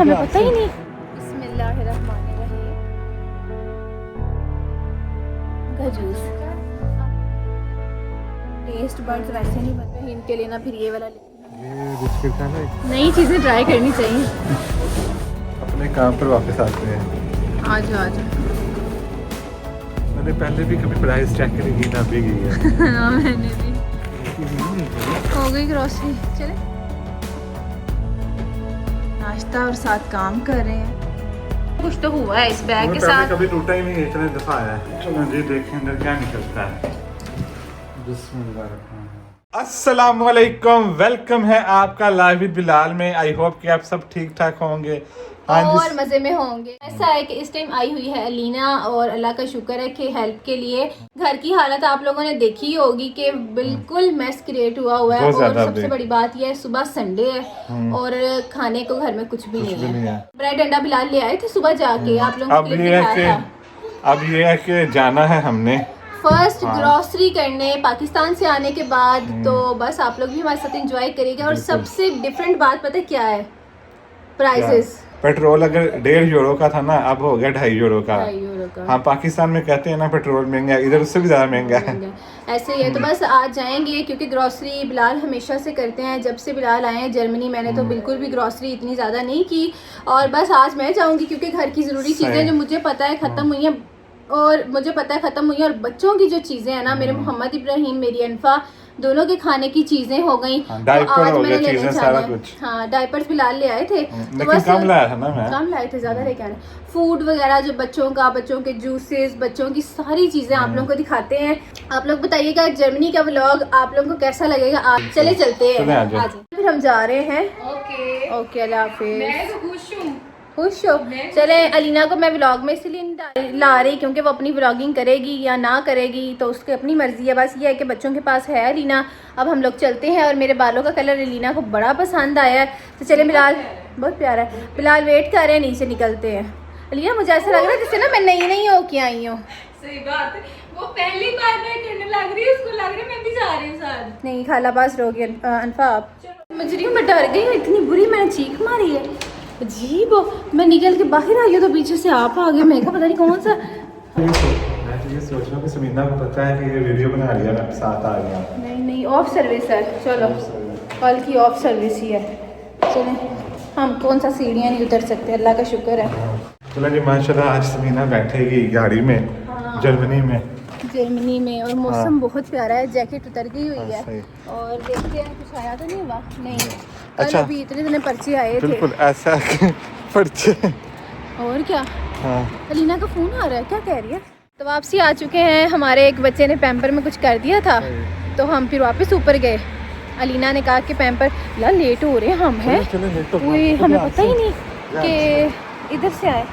हमें पता ही नहीं। बिस्मिल्लाहिर्रहमानिर्रहीम का जूस। टेस्ट बड्स वैसे नहीं बन रहे इनके लिए ना, फिर ये वाला ये बिस्किट का ना नई चीज़ें ट्राई करनी चाहिए। अपने काम पर वापस आते हैं। आ जाओ आ जाओ। मैंने पहले भी कभी प्राइस चेक नहीं की ना, अभी की है। हाँ मैंने भी। हो गई ग्रोसरी, चले नाश्ता और साथ काम कर रहे हैं। कुछ तो हुआ है इस बैग के साथ। कभी टूटा ही नहीं, इतने दफा आया है। चलो जी देखें अंदर क्या निकलता है। अस्सलामुअलैकुम, वेलकम है आपका लाइव विद बिलाल में। आई होप कि आप सब ठीक ठाक होंगे और मज़े में होंगे। ऐसा है कि इस टाइम आई हुई है अलीना, और अल्लाह का शुक्र है कि हेल्प के लिए। घर की हालत आप लोगों ने देखी ही होगी कि बिल्कुल मैस क्रिएट हुआ है। और सबसे बड़ी बात यह है सुबह संडे है और खाने को घर में कुछ भी नहीं है। ब्रेड अंडा बिलाल ले आए थे सुबह जाके, आप लोगों को दिखाया था। अब ये है कि जाना है हमने फर्स्ट ग्रोसरी करने पाकिस्तान से आने के बाद। तो बस आप लोग भी हमारे साथ एंजॉय करिएगा। और सबसे डिफरेंट बात पता है क्या है? प्राइसेस। पेट्रोल अगर 1.5 यूरो का था ना, अब हो गया 2.5 यूरो का। हाँ, पाकिस्तान में कहते हैं ना पेट्रोल महंगा है, इधर उससे भी ज़्यादा महंगा है। ऐसे ही है। तो बस आज जाएंगे क्योंकि ग्रोसरी बिलाल हमेशा से करते हैं। जब से बिलाल आए हैं जर्मनी, मैंने तो बिल्कुल भी ग्रोसरी इतनी ज़्यादा नहीं की। और बस आज मैं जाऊँगी क्योंकि घर की ज़रूरी चीज़ें जो मुझे पता है ख़त्म हुई हैं, और मुझे पता है ख़त्म हुई है। और बच्चों की जो चीज़ें हैं ना, मेरे मोहम्मद इब्राहिम, मेरी अनफा, दोनों के खाने की चीज़ें हो गई। डायपर तो आज मैंने लेने सारा कुछ। हाँ, डायपर्स बिलाल ले आए थे। तो बस कम लाया था ना मैं, कम लाए थे, ज़्यादा लेके आने। फूड वगैरह जो बच्चों का, बच्चों के जूसेस, बच्चों की सारी चीज़ें आप लोगों को दिखाते हैं। आप लोग बताइएगा जर्मनी का व्लॉग आप लोगों को कैसा लगेगा। आप चले चलते हैं आज, फिर हम जा रहे हैं। ओके अल्लाह हाफिज़। खुश हो? चले। अलीना को मैं व्लॉग में इसलिए ला रही क्योंकि वो अपनी व्लॉगिंग करेगी या ना करेगी तो उसकी अपनी मर्जी है। बस ये है कि बच्चों के पास है अलीना। अब हम लोग चलते हैं। और मेरे बालों का कलर अलीना को बड़ा पसंद आया है। तो चले बिलाल, बहुत प्यारा है। बिलाल वेट कर रहे हैं, नीचे निकलते हैं। अलीना मुझे ऐसा लग रहा है जैसे ना मैं नई नई होके आई हूँ। सही बात है, वो पहली बार मैं करने लग रही है, उसको लग रहा है मैं भी जा रही हूँ साथ। नहीं खाला बास रोगी अनफा आप। मुझे मैं डर गई हूँ, इतनी बुरी मैंने चीख मारी है। अजीब, मैं निकल के बाहर आई हूँ तो पीछे से आप आ गए। मैं कहा पता नहीं कौन सा। मैं तो ये सोच रहा हूँ कि समीना को पता है कि ये वीडियो बना रही है, मैं साथ आ गया। नहीं ऑफ सर्विस है। चलो कल की ऑफ सर्विस ही है। चलें, हम कौन सा सीढ़ियाँ नहीं उतर सकते, अल्लाह का शुक्र है। चलो जी माशाल्लाह, आज समीना बैठेगी गाड़ी में। हाँ। जर्मनी में और मौसम बहुत प्यारा है। जैकेट उतर गई हुई है और देखते हैं कुछ आया तो नहीं हुआ। नहीं, अच्छा अभी इतने दिनों पर्चे आए थे। बिल्कुल ऐसा पर्चे। और क्या? हाँ। अलीना का फोन आ रहा है, क्या कह रही है? तो वापसी आ चुके हैं। हमारे एक बच्चे ने पैम्पर में कुछ कर दिया था तो हम फिर वापस ऊपर गए। अलीना ने कहा कि पैम्पर ला लेट हो रहे हैं हम हैं, हमें पता ही नहीं कि इधर से आए,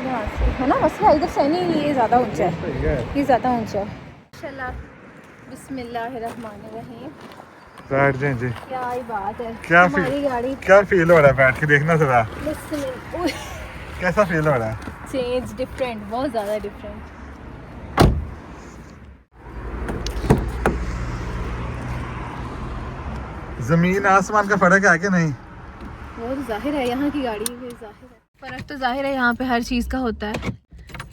यहाँ से है ना मसला। इधर से नहीं, ये ज़्यादा ऊंचा है, ये ज़्यादा ऊंचा है। माशाल्लाह, बिस्मिल्लाहिर्रहमानिर्रहीम। बैठ जाएं जी। क्या ही बात है। क्या हमारी गाड़ी, क्या फील हो रहा है बैठ के? देखना जरा बिस्मिल्लाह, कैसा फील हो रहा है? चेंज डिफरेंट, बहुत ज़्यादा डिफरेंट। जमीन आसमान का फर्क है कि नहीं? वो तो जाहिर है, यहाँ की गाड़ी भी जाहिर है, फ़र्क तो जाहिर है, यहाँ पे हर चीज़ का होता है।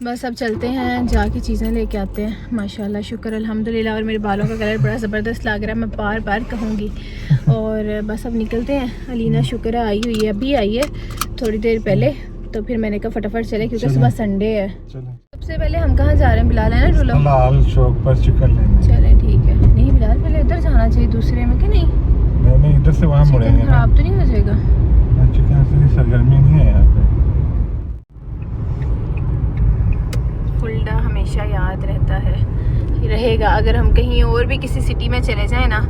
बस अब चलते हैं, जाके चीज़ें लेके आते हैं। माशाल्लाह शुक्र अल्हम्दुलिल्लाह। और मेरे बालों का कलर बड़ा ज़बरदस्त लग रहा है, मैं बार बार कहूँगी। और बस अब निकलते हैं। अलीना शुक्र है आई हुई है, अभी आई है थोड़ी देर पहले। तो फिर मैंने कहा फटाफट चले क्योंकि सुबह संडे है। सबसे पहले हम कहाँ जा रहे हैं? बिलाल है ना रोलो, लाल चौक पर चिकन लेने। चले ठीक है। नहीं बिलाल पहले इधर जाना चाहिए दूसरे में, कि नहीं? नहीं इधर से वहाँ मुड़ेंगे। खराब तो नहीं हो जाएगा? चिकन से सरगर्मी नहीं है यहाँ पे। फुल्डा हमेशा याद रहता है, रहेगा। अगर हम कहीं और भी किसी सिटी में चले जाएं ना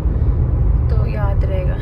तो याद रहेगा।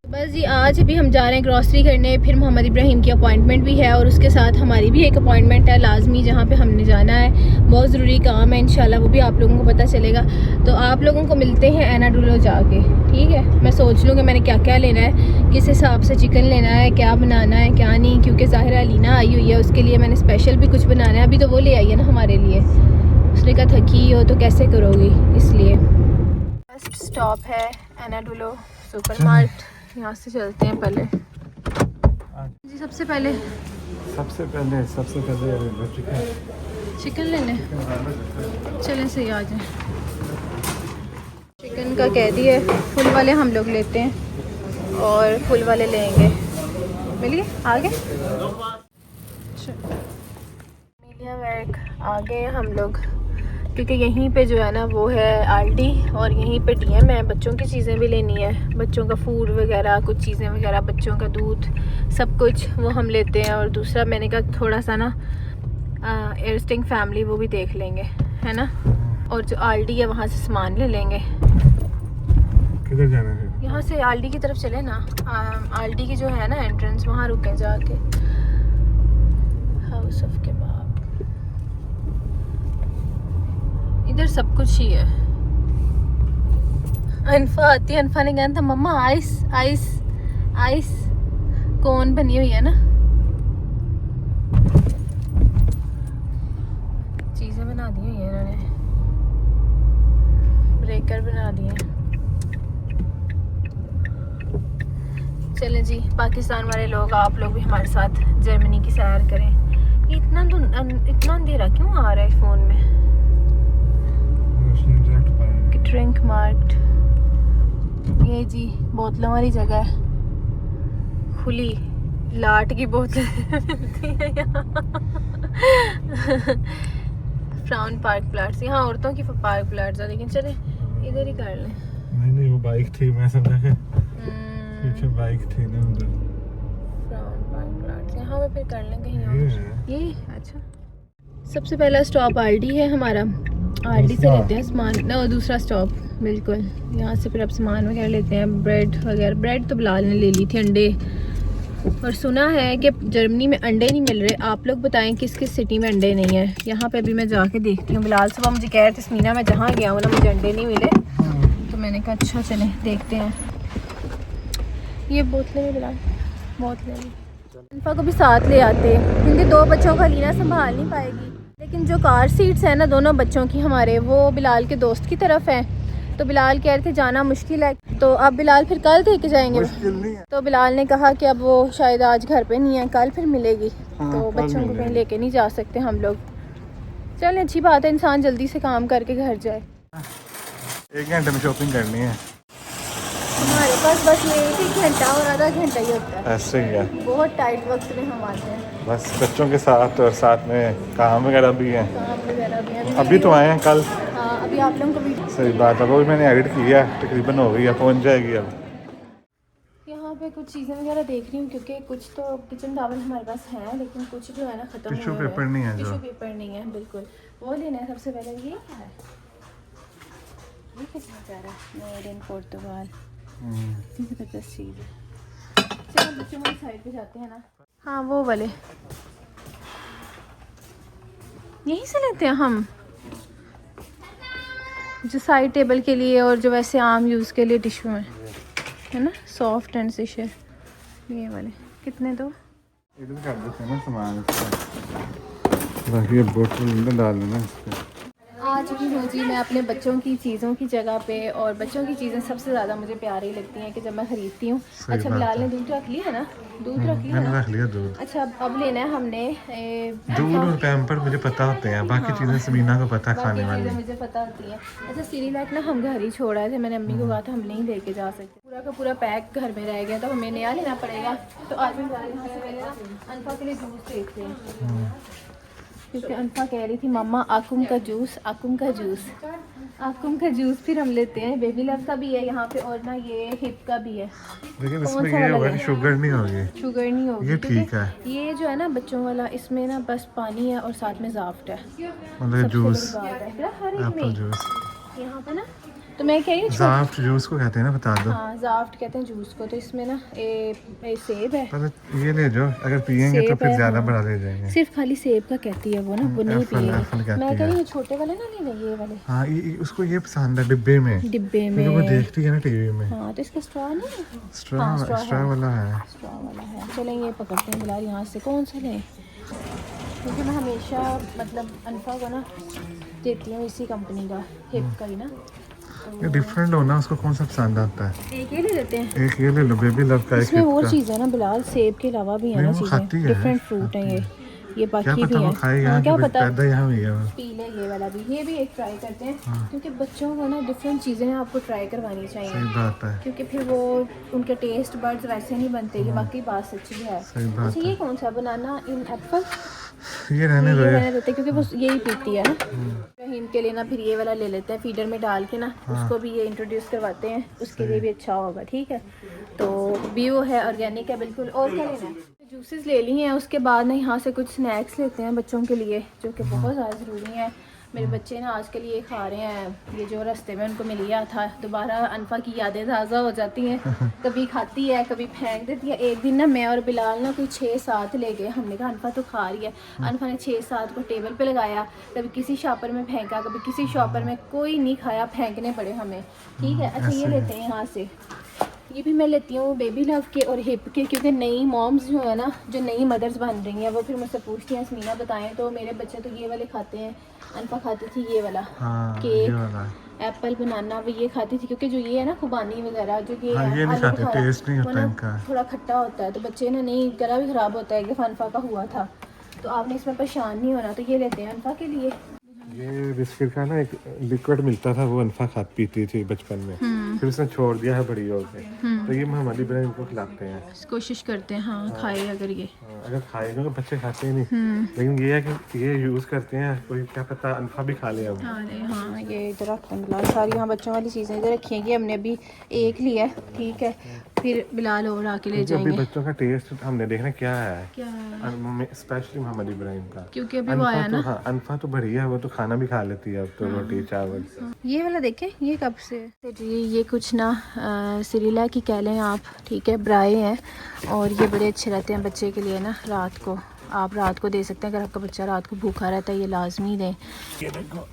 बस जी आज भी हम जा रहे हैं ग्रॉसरी करने। फिर मोहम्मद इब्राहिम की अपॉइंटमेंट भी है और उसके साथ हमारी भी एक अपॉइंटमेंट है लाजमी, जहाँ पे हमने जाना है। बहुत ज़रूरी काम है, इंशाल्लाह वो भी आप लोगों को पता चलेगा। तो आप लोगों को मिलते हैं एनाडोलो जाके, ठीक है? मैं सोच लूँ कि मैंने क्या क्या लेना है, किस हिसाब से चिकन लेना है, क्या बनाना है क्या नहीं, क्योंकि ज़ाहिर अलीना आई हुई है, उसके लिए मैंने स्पेशल भी कुछ बनाना है। अभी तो वो ले आई है ना हमारे लिए, उसने कहा थकी हो तो कैसे करोगी, इसलिए। फर्स्ट स्टॉप है एनाडोलो सुपरमार्ट, यहाँ से चलते हैं पहले। जी जी सबसे पहले चिकन ले लें। चलें सही आ जाए। चिकन का कह दिए फुल वाले हम लोग लेते हैं और फुल वाले लेंगे। मिलिए आगे मीडिया वर्क आ गए हम लोग, क्योंकि यहीं पे जो है ना वो है आल्डी और यहीं पे डीएम है। बच्चों की चीज़ें भी लेनी है, बच्चों का फूड वगैरह, कुछ चीज़ें वगैरह, बच्चों का दूध, सब कुछ वो हम लेते हैं। और दूसरा मैंने कहा थोड़ा सा ना एयरस्टिंग फैमिली वो भी देख लेंगे, है ना। और जो आल्डी है वहाँ से सामान ले लेंगे। किधर जाना है? यहाँ से आल्डी की तरफ चले ना। आल्डी की जो है ना एंट्रेंस, वहाँ रुके जाके। हाउस ऑफ कबाब, इधर सब कुछ ही है। अनफा आती है, अनफा ने कहा था मम्मा आइस आइस आइस कोन बनी हुई है ना, चीज़ें बना दी हुई है इन्होंने, ब्रेकर बना दिए। चलें जी पाकिस्तान वाले लोग, आप लोग भी हमारे साथ जर्मनी की सैर करें। ये इतना अंधेरा क्यों आ रहा है फ़ोन में? ड्रिंक मार्ट, ये जी बोतलों वाली जगह है, खुली लाट की बोतलें मिलती है यहाँ। फ्राउन पार्क प्लाट्स, यहाँ औरतों की पार्क प्लाट्स है, लेकिन चले इधर ही कर लें। नहीं वो बाइक थी, मैं समझा कि पीछे बाइक थी ना उधर। फ्राउन पार्क प्लाट्स यहाँ पे फिर कर लें कहीं और। ये अच्छा सबसे पहला स्टॉप आल्डी है हमारा। आल्डी से लेते हैं सामान ना, दूसरा स्टॉप बिल्कुल यहाँ से फिर अब सामान वगैरह लेते हैं। ब्रेड वगैरह, ब्रेड तो बिलाल ने ले ली थी। अंडे, और सुना है कि जर्मनी में अंडे नहीं मिल रहे। आप लोग बताएं किस किस सिटी में अंडे नहीं है। यहाँ पे भी मैं जाके देखती हूँ। बिलाल सुबह मुझे कह रहे थे स्मीना मैं जहाँ गया हूँ ना मुझे अंडे नहीं मिले, तो मैंने कहा अच्छा चलें देखते हैं। ये बोतलें भी बिलाल, बोतलें भी अनफा को भी साथ ले आते, क्योंकि 2 बच्चों का लीना संभाल नहीं पाएगी। लेकिन जो कार सीट्स हैं ना दोनों बच्चों की हमारे, वो बिलाल के दोस्त की तरफ है, तो बिलाल कह रहे थे जाना मुश्किल है, तो अब बिलाल फिर कल दे के जाएंगे। तो बिलाल ने कहा कि अब वो शायद आज घर पे नहीं है, कल फिर मिलेगी। तो बच्चों को कहीं लेके नहीं जा सकते हम लोग। चलें अच्छी बात है, इंसान जल्दी से काम करके घर जाए। 1 घंटे में शॉपिंग करनी है हमारे पास बस ये 1 घंटा और आधा घंटा ही होता है, ऐसे ही है। बहुत टाइट वक्त में हम आते हैं। बस बच्चों के साथ और साथ में काम वगैरह भी है। काम वगैरह भी है। अभी तो आए हैं कल। हाँ अभी आप लोगों को भी सही बात है, वो भी मैंने एडिट किया, तकरीबन हो गई है, पहुंच जाएगी अब। यहाँ पे कुछ चीज़ें वगैरह देख रही हूँ, क्योंकि कुछ तो किचन टॉवल हमारे पास हैं, लेकिन कुछ जो है ना ख़त्म टिश्यू हो रहे पेपर नहीं है जो। टिश्यू पेपर नहीं है बिल्कुल। वो लेना है सबसे पहले। ये क्या है? ये कितना प्यारा, मेड इन पोर्तुगाल, ज़बरदस्त चीज़ है। चलो बच्चों वाली साइड पे जाते हैं ना। हाँ वो वाले यहीं से लेते हैं हम, जो साइड टेबल के लिए और जो वैसे आम यूज़ के लिए टिश्यू हैं, है ना, सॉफ्ट एंड सिशर। ये वाले कितने दो? इधर कर देते हैं ना सामान, बाकी ये बोतल डाल देना इसमें। आज भी हूँ जी मैं अपने बच्चों की चीज़ों की जगह पे, और बच्चों की चीज़ें सबसे ज़्यादा मुझे प्यारी लगती हैं कि जब मैं ख़रीदती हूँ। अच्छा बिलाल ने दूध रख लिया है ना? दूध रख लिया मैंने ना? रख लिया दूध। अच्छा अब लेना है हमने दूध और पैम्पर मुझे पता होते हैं, बाकी चीज़ें समीना को पता है खाने बाकी वाली। चीज़ें मुझे पता होती हैं। अच्छा सीरीलैक ना हम घर ही छोड़ा है, मैंने अम्मी को कहा था हम नहीं लेके जा सकते, पूरा का पूरा पैक घर में रह गया, तो हमें नया लेना पड़ेगा। तो आज हम यहाँ से पहले ना अनफा के लिए जूस देखते हैं, क्योंकि अनफा कह रही थी मम्मा आकुम का जूस, आकुम का जूस, आकुम का जूस। फिर हम लेते हैं बेबी लव का भी है यहाँ पे, और ना ये हिप का भी है। लेकिन इसमें ये होगा कि शुगर नहीं होगी, शुगर नहीं होगी, ये ठीक है। ये जो है ना बच्चों वाला, इसमें ना बस पानी है और साथ में जाफ्ट है, मतलब जूस, हर एक एप्पल में जूस। यहाँ पे ना। तो मैं कह रही हूँ जाफ्ट जूस को कहते हैं ना, बता दो। हाँ जाफ्ट कहते हैं जूस को। तो इसमें ना सेब है, पर ये ले जाओ, अगर पियेंगे तो सेब फिर है, ज़्यादा हाँ। बड़ा ले जाएंगे। सिर्फ खाली सेब का कहती है वो ना, वो नहीं एप्पल पिएगी। कहती मैं कह रही है। हूँ छोटे वाले ना लेने, ये वाले हाँ उसको ये पसंद है डिब्बे में, डिब्बे क्योंकि वो में। देखती है ना टीवी में। हाँ तो इसका स्ट्रॉ नहीं है? स्ट्रॉ हाँ, straw स्ट्रॉ है। वाला है। स्ट्रॉ वाला है। चलें ये पकड़ते हैं बिलाल, यहाँ से कौन सा लें, क्योंकि मैं हमेशा मतलब अनफा को ना देती हूँ इसी कंपनी का, हिप का ही ना। ये डिफरेंट हो ना, उसको कौन सा पसंद आता है। एक ये ले लेते हैं। एक ये ले लो, बेबी लव का। इसमें और चीज़ है ना बिलाल, सेब के अलावा भी है ना चीज़ें, डिफरेंट फ्रूट हैं ये बाकी भी है। हाँ, क्या पता यहाँ हुई है पी ले ये वाला भी, ये भी एक ट्राई करते हैं क्योंकि बच्चों को ना डिफरेंट चीज़ें आपको ट्राई करवानी चाहिए। सही बात है, क्योंकि फिर वो उनके टेस्ट बर्ड्स वैसे नहीं बनते। ये बाकी बात सच्ची है। सही बात अच्छा, ये कौन सा बनाना इन एप्पल, ये रहने दो, रहने देते क्योंकि वो यही पीती है ना। रहीम के लिए ना फिर ये वाला ले लेते हैं, फीडर में डाल के ना उसको भी ये इंट्रोड्यूस करवाते हैं, उसके लिए भी अच्छा होगा। ठीक है, तो बीओ है, ऑर्गेनिक है बिल्कुल। और क्या लेना है? जूसेस ले ली हैं, उसके बाद ना यहाँ से कुछ स्नैक्स लेते हैं बच्चों के लिए, जो कि बहुत ज़्यादा ज़रूरी है। मेरे बच्चे ना आज के लिए खा रहे हैं ये जो रास्ते में उनको मिल गया था। दोबारा अनफा की यादें ताज़ा हो जाती हैं, कभी खाती है कभी फेंक देती है। एक दिन ना मैं और बिलाल ना कोई 6-7 ले गए, हमने कहा अनफा तो खा रही है। अनफा ने 6-7 को टेबल पे लगाया, कभी किसी शॉपर में फेंका, कभी किसी शॉपर में, कोई नहीं खाया, फेंकने पड़े हमें। ठीक है, अच्छा ये लेते हैं यहाँ से। ये भी मैं लेती हूँ बेबी लव के और हिप के, क्योंकि नई मॉम्स जो है ना, जो नई मदर्स बन रही हैं, वो फिर मुझसे पूछती हैं स्मीना बताएं। तो मेरे बच्चे तो ये वाले खाते हैं, अनफा खाती थी ये वाला केक, एप्पल बनाना, वो ये खाती थी। क्योंकि जो ये है ना खुबानी वगैरह, जो ये ये नहीं खाते, टेस्ट नहीं होता इनका, थोड़ा खट्टा होता है, तो बच्चे ना नहीं, गला भी ख़राब होता है कि अनफा का हुआ था। तो आपने इसमें परेशान नहीं होना, तो ये लेते हैं अनफा के लिए। ये बिस्किट का ना एक लिक्विड मिलता था, वो अनफा खा पीती थी बचपन में, फिर उसने छोड़ दिया है बड़ी हो के। तो ये हमारी बहन इनको खिलाते हैं, कोशिश करते हैं हाँ खाए। अगर ये अगर खाएगा तो बच्चे खाते ही नहीं, लेकिन ये है कि ये यूज़ करते हैं, कोई क्या पता अनफा भी खा ले अब। हाँ ये इधर रखते हैं बिलाल, सारी यहाँ बच्चों वाली चीज़ें इधर रखी हैं। हमने अभी एक लिया है, ठीक है, फिर बिलाल और आके ले जाएंगे। अभी बच्चों का टेस्ट हमने देखना क्या है, स्पेशली मोहम्मद इब्राहिम का, क्योंकि अभी वो आया ना। हाँ, अनफा तो बढ़िया है, वो तो खाना भी खा लेती है अब तो, रोटी चावल। ये वाला देखें, ये कब से जी, ये कुछ ना सिरिला की कह लें आप, ठीक है, ब्राई हैं, और ये बड़े अच्छे रहते हैं बच्चे के लिए ना। रात को आप रात को दे सकते हैं, अगर आपका बच्चा रात को भूखा रहता है, ये लाजमी दें। ये देखो,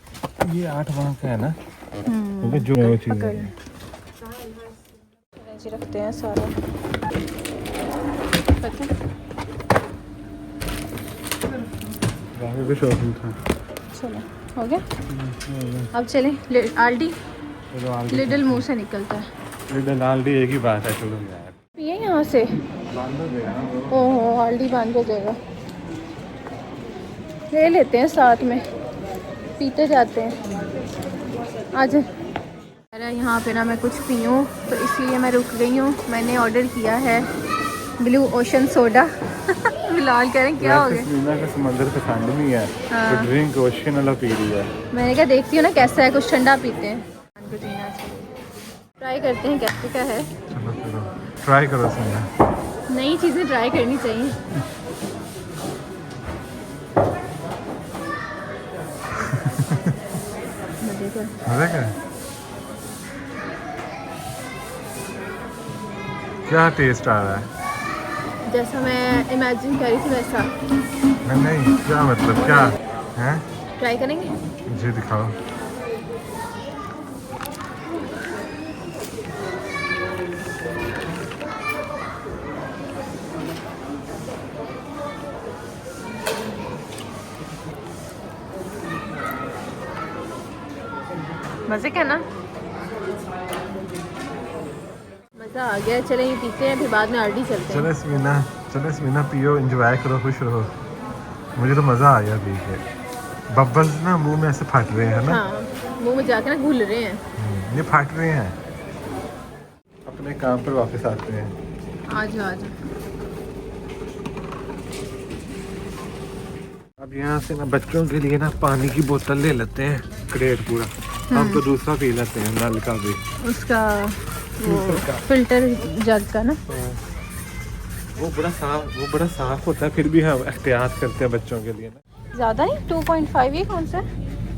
ये 8 माह का है ना, क्योंकि जो वो चीज़ रखते हैं सारा पता भी शौकीन था। चलो हो गया, अब चलें। आल्डी लिडल मुंह से निकलता है, लिडल आल्डी एक ही बात है। चलो यार, ये यहाँ से बंद हो गया, ओहो आल्डी बंद हो जाएगा। ले लेते हैं साथ में, पीते जाते हैं आज। अरे यहाँ पे ना मैं कुछ पीऊँ, तो इसलिए मैं रुक गई हूँ। मैंने ऑर्डर किया है ब्लू ओशन सोडा। बिलाल कह रहे हैं क्या हो गया, मीना का समंदर पसंद नहीं है, तो ड्रिंक ओशन वाला पी रही है। मैंने कहा देखती हूँ ना कैसा है, कुछ ठंडा पीते हैं, ट्राई करते हैं कैसे क्या है। चलो ट्राई करो, सुना नई चीज़ें ट्राई करनी चाहिए। मज़े का क्या टेस्ट आ रहा है? जैसा मैं इमेजिन कर रही थी वैसा। नहीं, क्या मतलब क्या है? ट्राई करेंगे? जी दिखाओ। मज़े का ना, मज़ा आ गया। चले ये पीते हैं, फिर बाद में आरडी चलते हैं। चलो स्मीना पियो, एंजॉय करो, खुश रहो। मुझे तो मज़ा आ गया पी के। बबल्स ना मुंह में ऐसे फट रहे हैं ना, हाँ, मुंह में जाके ना घुल रहे हैं। ये फट रहे हैं। अपने काम पर वापस आते हैं। आज अब यहाँ से ना बच्चों के लिए ना पानी की बोतल ले लेते हैं, क्रेट पूरा। हम तो दूसरा पी लेते हैं, नल का भी, उसका वो फिल्टर जग का ना, वो बड़ा साफ होता है। फिर भी हम एहतियात करते हैं बच्चों के लिए ना। ज़्यादा नहीं, 2.5 ये कौन सा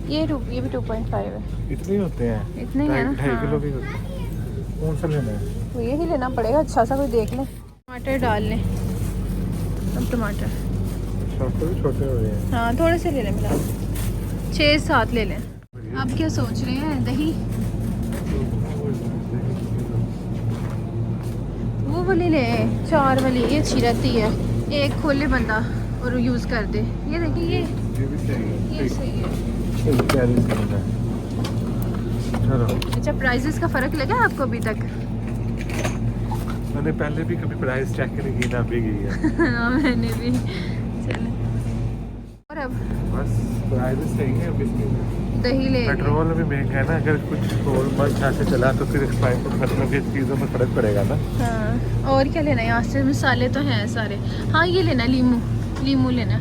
ये भी 2.5 है। इतने होते हैं, इतने ही है ना, 2.5 किलो भी होते हैं। कौन सा लेना है? तो ये ही लेना पड़ेगा, अच्छा सा कोई देख लें। टमाटर डाल लें, अब टमाटर छोटे हो गए हैं। हाँ थोड़े से ले लें, फिलहाल 6-7 ले लें। आप क्या सोच रहे हैं? दही वो वाली ले, 4 वाली, ये अच्छी रहती है। एक खोले बंदा और यूज़ कर दे। ये देखिए, ये भी चाहिए, ये सही है। चलो। अच्छा, प्राइजेस का फ़र्क लगा आपको अभी तक? मैंने पहले भी कभी प्राइस चेक नहीं की ना, अभी की है। हाँ मैंने भी। चलो, और अब बस प्राइस सही है अभी इसके। दही ले पेट्रोल भी महंगा है ना, अगर कुछ और बस यहाँ से चला तो फिर एक्सपायर मतलब कि चीज़ों में फर्क पड़ेगा ना। हाँ, और क्या लेना है यहाँ से? मसाले तो हैं सारे। हाँ ये लेना, लीमू लेना।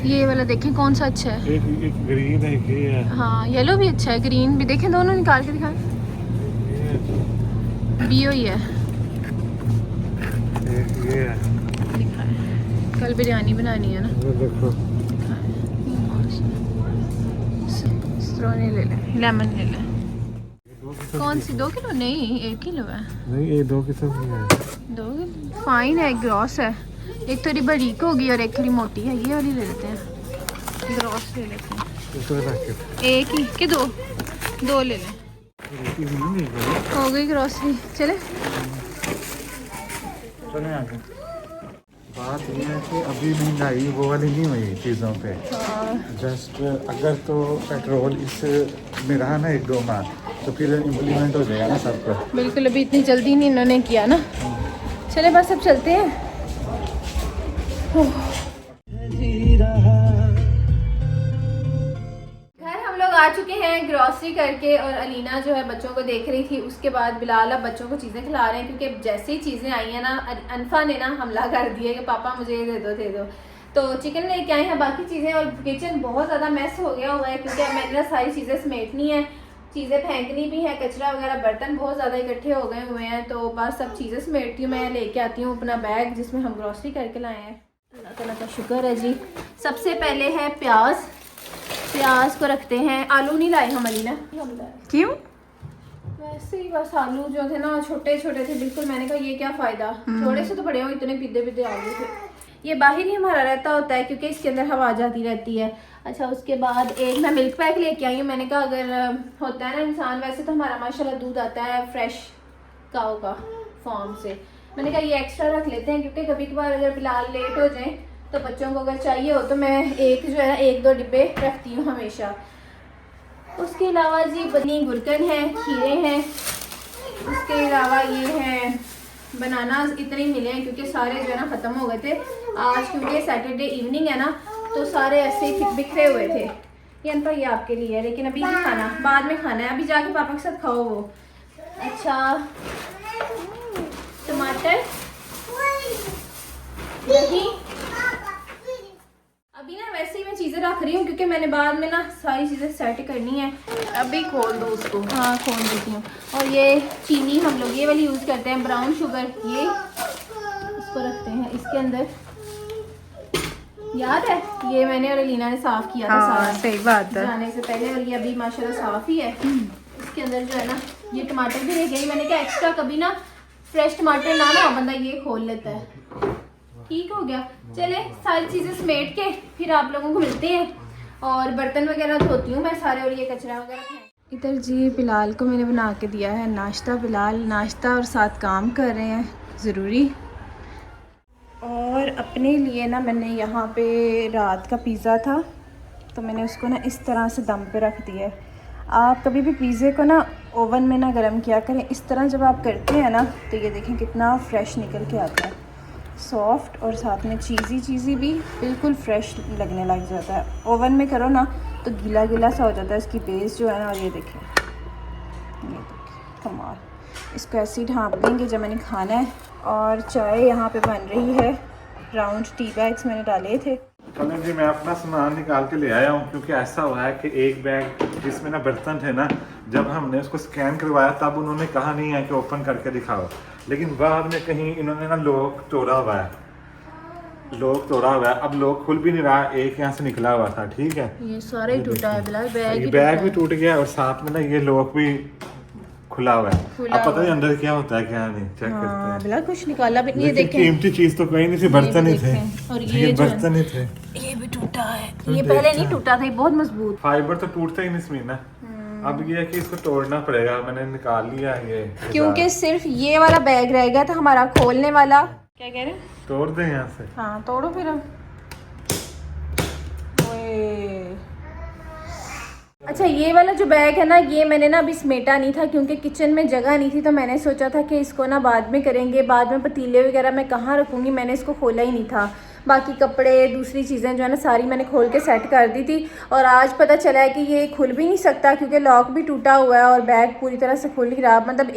ये वाला देखें कौन सा अच्छा है। एक ग्रीन है, ये है। हाँ येलो भी अच्छा है, ग्रीन भी। देखें दोनों निकाल के दिखाएं। बियो ही है। ये है। दिखाएं, कल बिरयानी बनानी है ना। ये देखो। स्ट्रॉनी ले लें, लेमन ले लें। कौन सी? 2 किलो? नहीं 1 किलो है। नहीं, ये 2 किस्म की है। 2 किलो फाइन है, ग्रॉस है। एक थोड़ी बारीक होगी और एक थोड़ी मोटी है। ये वाली ले लेते हैं, ग्रॉस ले लेते हैं। एक ही कि दो ले लें। हो गई ग्रॉसरी, चले। चले आगे। बात ये है कि अभी महंगाई वो वाली नहीं हुई चीज़ों पे। जस्ट अगर तो पेट्रोल इस में रहा ना 1-2 माह, तो फिर इम्प्लीमेंट हो जाएगा ना सबको। बिल्कुल, अभी इतनी जल्दी नहीं इन्होंने किया ना। चले बस अब चलते हैं। घर हम लोग आ चुके हैं ग्रॉसरी करके, और अलीना जो है बच्चों को देख रही थी। उसके बाद बिलाल अब बच्चों को चीज़ें खिला रहे हैं, क्योंकि जैसे ही चीज़ें आई हैं ना, अनफा ने ना हमला कर दिया कि पापा मुझे ये दे दो। तो चिकन लेके आए हैं, बाकी चीज़ें। और किचन बहुत ज़्यादा मैस हो गया हुआ है, क्योंकि मैंने ना सारी चीज़ें समेटनी है, चीज़ें फेंकनी भी है, कचरा वगैरह, बर्तन बहुत ज़्यादा इकट्ठे हो गए हुए हैं। तो बस सब चीज़ें समेटती हूँ। मैं लेके आती हूँ अपना बैग जिसमें हम ग्रॉसरी करके लाए हैं। अल्लाह ताला का शुक्र है जी। सबसे पहले है प्याज को रखते हैं। आलू नहीं लाए हम अलीना। क्यों? वैसे ही बस आलू जो थे ना छोटे छोटे थे बिल्कुल। मैंने कहा ये क्या फ़ायदा, थोड़े से तो बड़े हो, इतने पीते आलू थे। ये बाहर ही हमारा रहता होता है, क्योंकि इसके अंदर हवा जाती रहती है। अच्छा, उसके बाद एक मैं मिल्क पैक लेके आई हूँ। मैंने कहा अगर होता है ना इंसान, वैसे तो हमारा माशाल्लाह दूध आता है फ्रेश काऊ का फॉर्म से। मैंने कहा ये एक्स्ट्रा रख लेते हैं, क्योंकि कभी कभार अगर बिलाल लेट हो जाए तो बच्चों को अगर चाहिए हो तो मैं एक जो है ना 1-2 डिब्बे रखती हूँ हमेशा। उसके अलावा जी बनी गुलकन है, खीरे हैं। उसके अलावा ये है बनाना, इतने ही मिले हैं क्योंकि सारे जो है ना ख़त्म हो गए थे आज, क्योंकि सैटरडे इवनिंग है ना, तो सारे ऐसे ही बिखरे हुए थे। ये अनपा ये आपके लिए है, लेकिन अभी नहीं खाना, बाद में खाना है। अभी जाके पापा के साथ खाओ वो। अच्छा, टमाटर, दही। अभी ना वैसे ही मैं चीज़ें रख रही हूँ, क्योंकि मैंने बाद में ना सारी चीज़ें सेट करनी है। अभी खोल दो उसको। हाँ खोल देती हूँ। और ये चीनी हम लोग ये वाली यूज़ करते हैं, ब्राउन शुगर। ये इसको रखते हैं इसके अंदर। याद है ये मैंने और अलीना ने साफ़ किया था सारा, सही बात है, जाने से पहले। और ये अभी माशाल्लाह साफ़ ही है। इसके अंदर जो है ना ये टमाटर भी रह गए। मैंने कहा एक्स्ट्रा कभी ना फ्रेश टमाटर लाना, बंदा ये खोल लेता है। ठीक हो गया। चले सारी चीज़ें समेट के फिर आप लोगों को मिलते हैं। और बर्तन वगैरह धोती हूँ मैं सारे, और ये कचरा वगैरह। इधर जी बिलाल को मैंने बना के दिया है नाश्ता। बिलाल नाश्ता और साथ काम कर रहे हैं ज़रूरी। और अपने लिए ना मैंने यहाँ पे रात का पिज़्ज़ा था, तो मैंने उसको ना इस तरह से दम पे रख दिया है। आप कभी भी पिज़्ज़े को ना ओवन में ना गर्म किया करें। इस तरह जब आप करते हैं ना, तो ये देखें कितना फ़्रेश निकल के आता है, सॉफ्ट, और साथ में चीज़ी भी बिल्कुल फ्रेश लगने लग जाता है। ओवन में करो ना तो गीला गीला सा हो जाता है इसकी बेस जो है ना। और ये देखिए कमाल। इसको ऐसे ही ढाँप देंगे जब मैंने खाना है। और चाय यहाँ पे बन रही है। राउंड टी बैग्स मैंने डाले थे। चलें जी, मैं अपना सामान निकाल के ले आया हूँ, क्योंकि ऐसा हुआ है कि एक बैग जिसमें ना बर्तन थे ना, जब हमने उसको स्कैन करवाया तब उन्होंने कहा नहीं है कि ओपन करके दिखाओ, लेकिन बाद में कहीं इन्होंने ना लॉक तोड़ा हुआ है। अब लॉक खुल भी नहीं रहा, एक यहाँ से निकला हुआ था। ठीक है, ये सारा ही टूटा है बिलाल, बैग भी टूट गया और साथ में ना ये लॉक भी खुला हुआ है। अब पता नहीं अंदर क्या होता है क्या नहीं, चेक करते हैं। बिलाल कुछ निकाला भी नहीं। ये देखें, कीमती चीज तो कहीं नहीं थी, बर्तन ही थे। और ये बर्तन ही थे। ये भी टूटा है। ये पहले नहीं टूटा था, ये बहुत मजबूत। फाइबर तो टूटता ही नहीं इसमें ना। अब ये है कि इसको तोड़ना पड़ेगा। मैंने निकाल लिया ये, क्योंकि सिर्फ ये वाला बैग रह गया था हमारा खोलने वाला। क्या कह रहे हैं? तोड़ दें यहाँ से। हाँ तोड़ो फिर। ओए अच्छा, ये वाला जो बैग है ना, ये मैंने ना अभी समेटा नहीं था क्योंकि किचन में जगह नहीं थी, तो मैंने सोचा था कि इसको ना बाद में करेंगे। बाद में पतीले वगैरह मैं कहाँ रखूँगी, मैंने इसको खोला ही नहीं था। बाकी कपड़े, दूसरी चीज़ें जो है ना सारी मैंने खोल के सेट कर दी थी। और आज पता चला है कि ये खुल भी नहीं सकता क्योंकि लॉक भी टूटा हुआ है और बैग पूरी तरह से खुल नहीं रहा। मतलब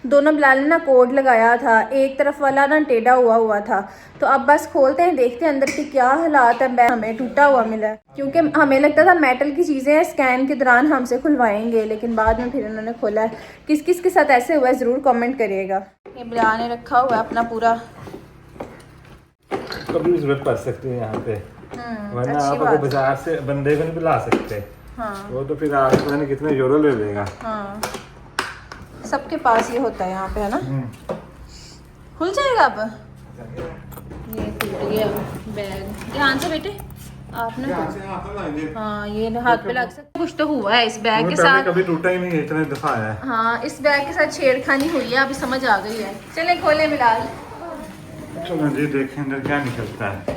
दोनों बिलाल ने ना कोड लगाया था, एक तरफ वाला ना टेढ़ा हुआ था। तो अब बस खोलते हैं, देखते हैं अंदर की क्या हालात है। बैग हमें टूटा हुआ मिला है क्योंकि हमें लगता था मेटल की चीज़ें स्कैन के दौरान हमसे खुलवाएंगे, लेकिन बाद में फिर उन्होंने खोला है। किस किस के साथ ऐसे हुआ है ज़रूर कमेंट करिएगा। ये बिलाल ने रखा हुआ है अपना पूरा, कभी जरूरत पड़ सकती है यहाँ पे, वरना आप अगर बाजार से बंदे को नहीं बुला सकते। हाँ, वो तो फिर आप पता नहीं कितने यूरो ले लेगा। हाँ, सबके पास ये होता है यहाँ पे, है ना। खुल जाएगा अब, ये टूट गया बैग। ध्यान से बेटे, आप ना, हाँ ये हाथ पे लग सकता। कुछ तो हुआ है इस बैग के साथ, कभी टूटा ही नहीं है, इतने दफा है। हाँ, इस बैग के साथ छेड़खानी हुई है, अभी समझ आ गई है। चले खोले बिलाल। चलो जी देखें अंदर क्या निकलता है।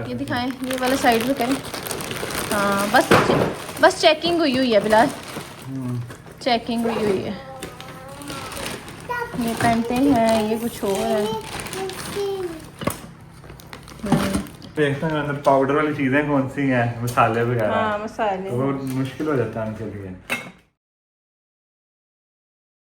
ये दिखाएं, ये वाला साइड में करें। हाँ, बस चेकिंग हुई है बिलाल, चेकिंग हुई है। ये पैंटें हैं, ये कुछ और है। देखते हैं अंदर पाउडर वाली चीजें कौन सी हैं, मसाले वगैरह। हाँ, मसाले। वो मुश्किल हो जाता है उनके लिए।